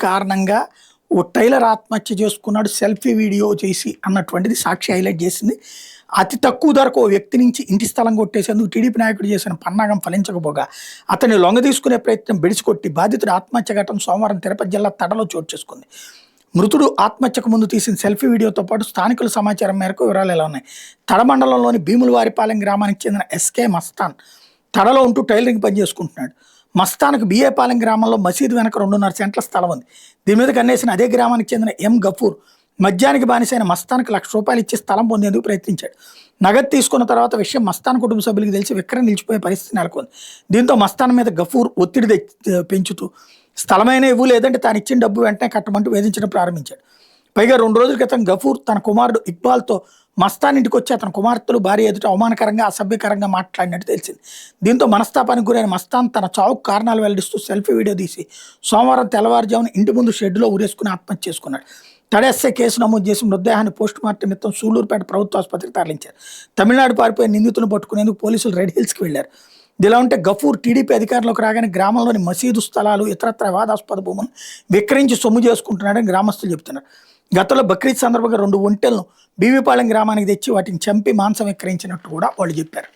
కారణంగా ఓ టైలర్ ఆత్మహత్య చేసుకున్నాడు సెల్ఫీ వీడియో చేసి అన్నటువంటిది సాక్షి హైలైట్ చేసింది. అతి తక్కువ ధరకు ఓ వ్యక్తి నుంచి ఇంటి స్థలం కొట్టేసేందుకు టీడీపీ నాయకుడు చేసిన పన్నాగం ఫలించకపోగా అతన్ని లొంగ తీసుకునే ప్రయత్నం బెడిసికొట్టి బాధితుడు ఆత్మహత్య ఘటన సోమవారం తిరుపతి జిల్లా తడలో చోటు చేసుకుంది. మృతుడు ఆత్మహత్యకు ముందు తీసిన సెల్ఫీ వీడియోతో పాటు స్థానికుల సమాచారం మేరకు వివరాలు ఎలా ఉన్నాయి. తడ మండలంలోని భీములవారిపాలెం గ్రామానికి చెందిన ఎస్కే మస్తాన్ తడలో ఉంటూ టైలరింగ్ పని చేసుకుంటున్నాడు. మస్తాన్కు బిఏపాలెం గ్రామంలో మసీదు వెనక 2.5 సెంట్ల స్థలం ఉంది. దీని మీద కన్నేసిన అదే గ్రామానికి చెందిన ఎం గఫూర్ మద్యానికి బానిసైన మస్తాన్కి ₹1,00,000 ఇచ్చి స్థలం పొందేందుకు ప్రయత్నించాడు. నగదు తీసుకున్న తర్వాత విషయం మస్తాన్ కుటుంబ సభ్యులకు తెలిసి విక్రయం నిలిచిపోయే పరిస్థితి నెలకొంది. దీంతో మస్తాన్ మీద గఫూర్ ఒత్తిడి పెంచుతూ స్థలమైనా ఇవ్వు లేదంటే తాను ఇచ్చిన డబ్బు వెంటనే కట్టమంటూ వేధించడం ప్రారంభించాడు. పైగా 2 రోజుల క్రితం గఫూర్ తన కుమారుడు ఇక్బాల్తో మస్తాన్ ఇంటికి వచ్చి అతని కుమార్తెలు భార్య ఎదుట అవమానకరంగా అసభ్యకరంగా మాట్లాడినట్టు తెలిసింది. దీంతో మనస్తాపానికి గురైన మస్తాన్ తన చావుకు కారణాలు వెల్లడిస్తూ సెల్ఫీ వీడియో తీసి సోమవారం తెల్లవారుజామున ఇంటి ముందు షెడ్డులో ఉరేసుకుని ఆత్మహత్య చేసుకున్నాడు. తడెస్సే కేసు నమోదు చేసి మృతదేహాన్ని పోస్టుమార్టం నిమిత్తం సూళ్లూరుపేట ప్రభుత్వ ఆసుపత్రికి తరలించారు. తమిళనాడు పారిపోయే నిందితులను పట్టుకునేందుకు పోలీసులు రెడ్ హిల్స్కి వెళ్లారు. ఇదిలా ఉంటే గఫూర్ టీడీపీ అధికారంలోకి రాగానే గ్రామంలోని మసీదు స్థలాలు ఇతరత్ర వివాదాస్పద భూములను విక్రయించి సొమ్ము చేసుకుంటున్నాడని గ్రామస్తులు చెబుతున్నారు. గతంలో బక్రీద్ సందర్భంగా 2 ఒంటెలను బీవీపాలెం గ్రామానికి తెచ్చి వాటిని చంపి మాంసం విక్రయించినట్టు కూడా వాళ్ళు చెప్పారు.